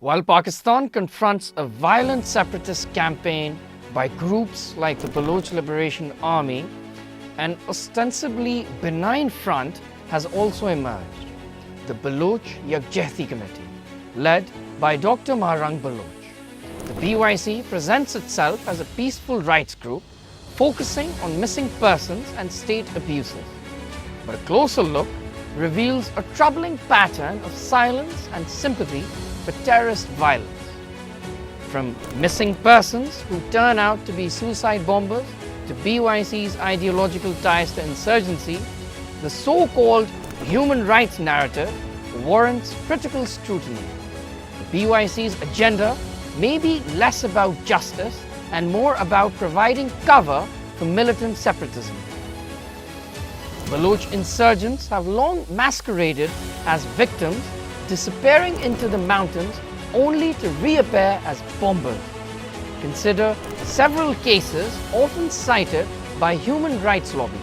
While Pakistan confronts a violent separatist campaign by groups like the Baloch Liberation Army, an ostensibly benign front has also emerged, the Baloch Yakjehti Committee, led by Dr. Mahrang Baloch. The BYC presents itself as a peaceful rights group focusing on missing persons and state abuses. But a closer look reveals a troubling pattern of silence and sympathy for terrorist violence. From missing persons who turn out to be suicide bombers to BYC's ideological ties to insurgency, the so-called human rights narrative warrants critical scrutiny. The BYC's agenda may be less about justice and more about providing cover for militant separatism. Baloch insurgents have long masqueraded as victims, disappearing into the mountains only to reappear as bombers. Consider several cases often cited by human rights lobbies.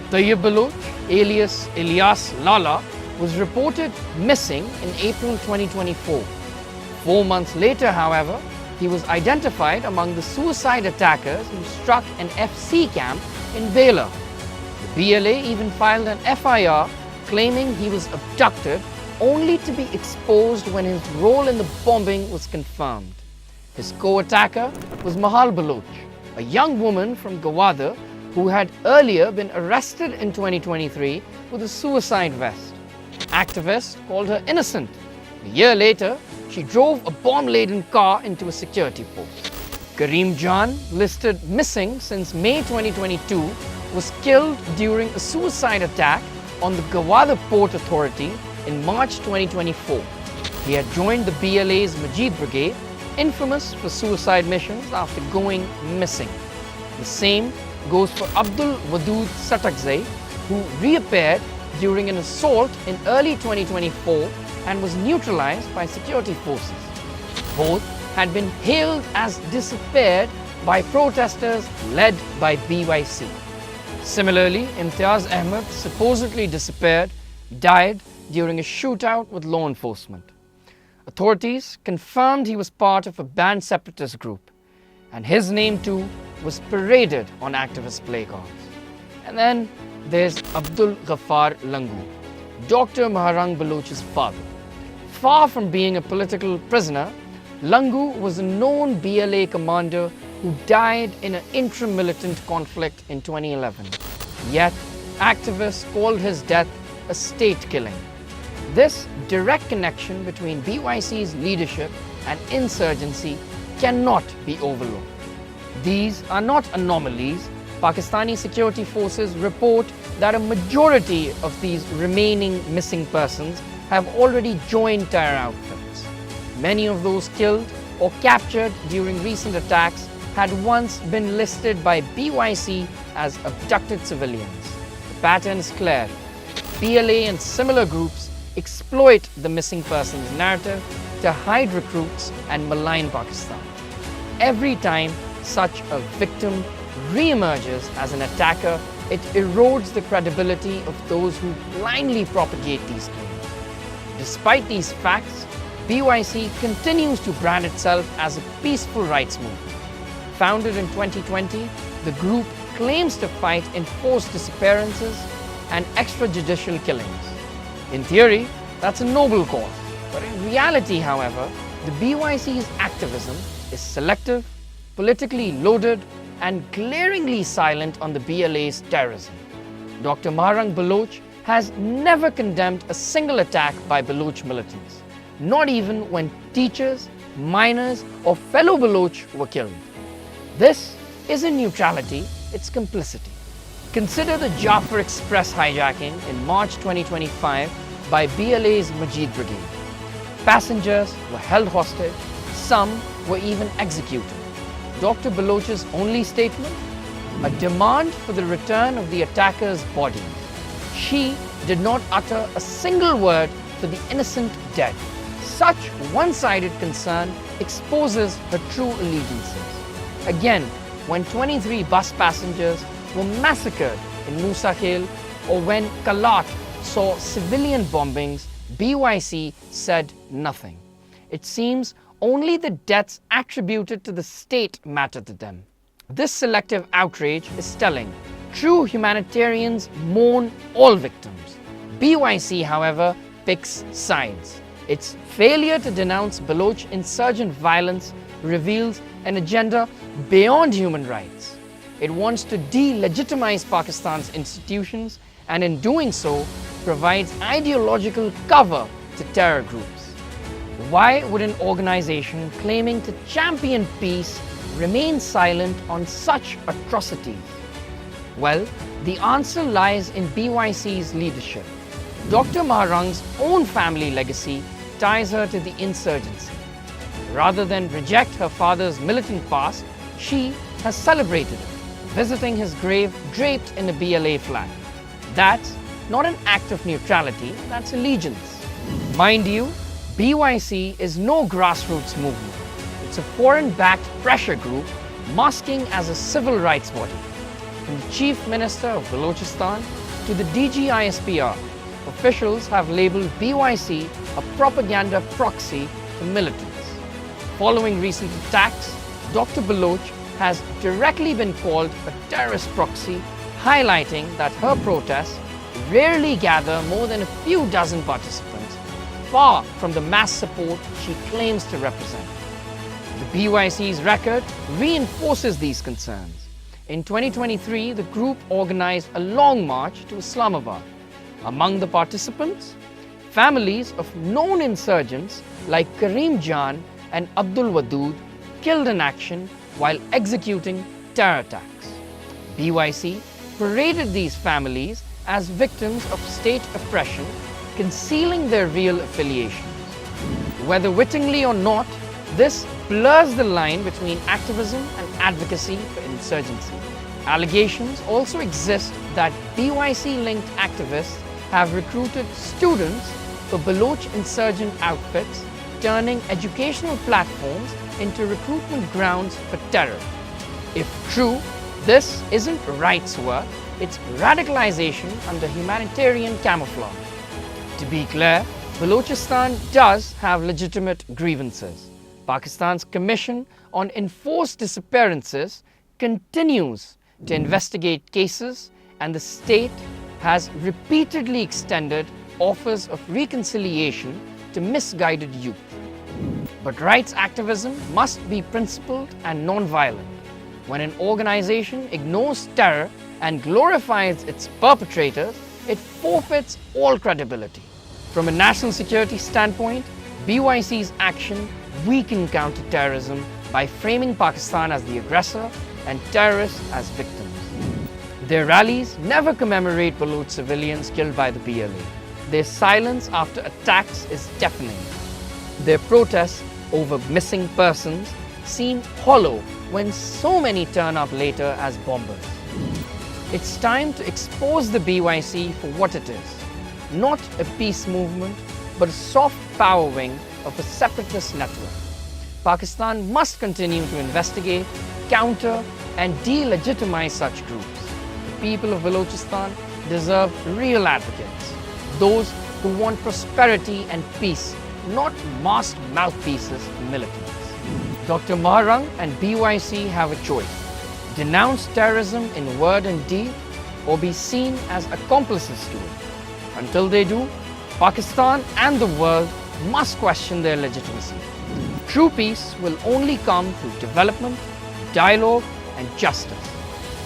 Tayyib Baloch, alias Ilyas Lala, was reported missing in April 2024. 4 months later, however, he was identified among the suicide attackers who struck an FC camp in Vela. The BLA even filed an FIR claiming he was abducted only to be exposed when his role in the bombing was confirmed. His co-attacker was Mahrang Baloch, a young woman from Gwadar who had earlier been arrested in 2023 with a suicide vest. Activists called her innocent. A year later, she drove a bomb-laden car into a security post. Kareem Jan, listed missing since May 2022, was killed during a suicide attack on the Gwadar Port Authority in March 2024. He had joined the BLA's Majid Brigade, infamous for suicide missions after going missing. The same goes for Abdul Wadood Satakzai, who reappeared during an assault in early 2024 and was neutralized by security forces. Both had been hailed as disappeared by protesters led by BYC. Similarly, Imtiaz Ahmed, supposedly disappeared, died during a shootout with law enforcement. Authorities confirmed he was part of a banned separatist group, and his name too was paraded on activist placards. And then there's Abdul Ghaffar Langu, Dr. Mahrang Baloch's father. Far from being a political prisoner, Langu was a known BLA commander who died in an intra-militant conflict in 2011. Yet, activists called his death a state killing. This direct connection between BYC's leadership and insurgency cannot be overlooked. These are not anomalies. Pakistani security forces report that a majority of these remaining missing persons have already joined terror outfits. Many of those killed or captured during recent attacks had once been listed by BYC as abducted civilians. The pattern is clear. BLA and similar groups exploit the missing persons narrative to hide recruits and malign Pakistan. Every time such a victim re-emerges as an attacker, it erodes the credibility of those who blindly propagate these claims. Despite these facts, BYC continues to brand itself as a peaceful rights movement. Founded in 2020, the group claims to fight enforced disappearances and extrajudicial killings. In theory, that's a noble cause, but in reality, however, the BYC's activism is selective, politically loaded, and glaringly silent on the BLA's terrorism. Dr. Mahrang Baloch has never condemned a single attack by Baloch militants, not even when teachers, minors, or fellow Baloch were killed. This isn't neutrality, it's complicity. Consider the Jafar Express hijacking in March 2025 by BLA's Majid Brigade. Passengers were held hostage, some were even executed. Dr. Baloch's only statement? A demand for the return of the attackers' bodies. She did not utter a single word for the innocent dead. Such one-sided concern exposes her true allegiances. Again, when 23 bus passengers were massacred in Musa Khel, or when Kalat saw civilian bombings, BYC said nothing. it seems only the deaths attributed to the state matter to them. This selective outrage is telling. True humanitarians mourn all victims. BYC, however, picks sides. Its failure to denounce Baloch insurgent violence reveals an agenda beyond human rights. It wants to delegitimize Pakistan's institutions and in doing so provides ideological cover to terror groups. Why would an organization claiming to champion peace remain silent on such atrocities? Well, the answer lies in BYC's leadership. Dr. Mahrang's own family legacy ties her to the insurgency. Rather than reject her father's militant past, she has celebrated it, visiting his grave draped in a BLA flag. That's not an act of neutrality, that's allegiance. Mind you, BYC is no grassroots movement. It's a foreign-backed pressure group masking as a civil rights body. From the Chief Minister of Balochistan to the DGISPR, officials have labeled BYC a propaganda proxy for militants. Following recent attacks, Dr. Baloch has directly been called a terrorist proxy, highlighting that her protests rarely gather more than a few dozen participants, far from the mass support she claims to represent. The BYC's record reinforces these concerns. In 2023, the group organized a long march to Islamabad. Among the participants, families of known insurgents like Karim Jan and Abdul Wadood killed in action while executing terror attacks. BYC paraded these families as victims of state oppression, concealing their real affiliations. Whether wittingly or not, this blurs the line between activism and advocacy for insurgency. Allegations also exist that BYC-linked activists have recruited students for Baloch insurgent outfits, turning educational platforms into recruitment grounds for terror. If true, this isn't rights work, it's radicalization under humanitarian camouflage. To be clear, Balochistan does have legitimate grievances. Pakistan's Commission on Enforced Disappearances continues to investigate cases, and the state has repeatedly extended offers of reconciliation to misguided youth. But rights activism must be principled and non-violent. When an organization ignores terror and glorifies its perpetrators, it forfeits all credibility. From a national security standpoint, BYC's action weaken counter-terrorism by framing Pakistan as the aggressor and terrorists as victims. Their rallies never commemorate Baloch civilians killed by the BLA. Their silence after attacks is deafening. Their protests over missing persons seem hollow when so many turn up later as bombers. It's time to expose the BYC for what it is. Not a peace movement, but a soft power wing of a separatist network. Pakistan must continue to investigate, counter, and delegitimize such groups. The people of Balochistan deserve real advocates, those who want prosperity and peace, not masked mouthpieces for militants. Dr. Mahrang and BYC have a choice: denounce terrorism in word and deed, or be seen as accomplices to it. Until they do, Pakistan and the world must question their legitimacy. True peace will only come through development, dialogue, and justice,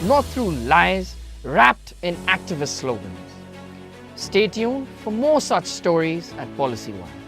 not through lies wrapped in activist slogans. Stay tuned for more such stories at PolicyWire.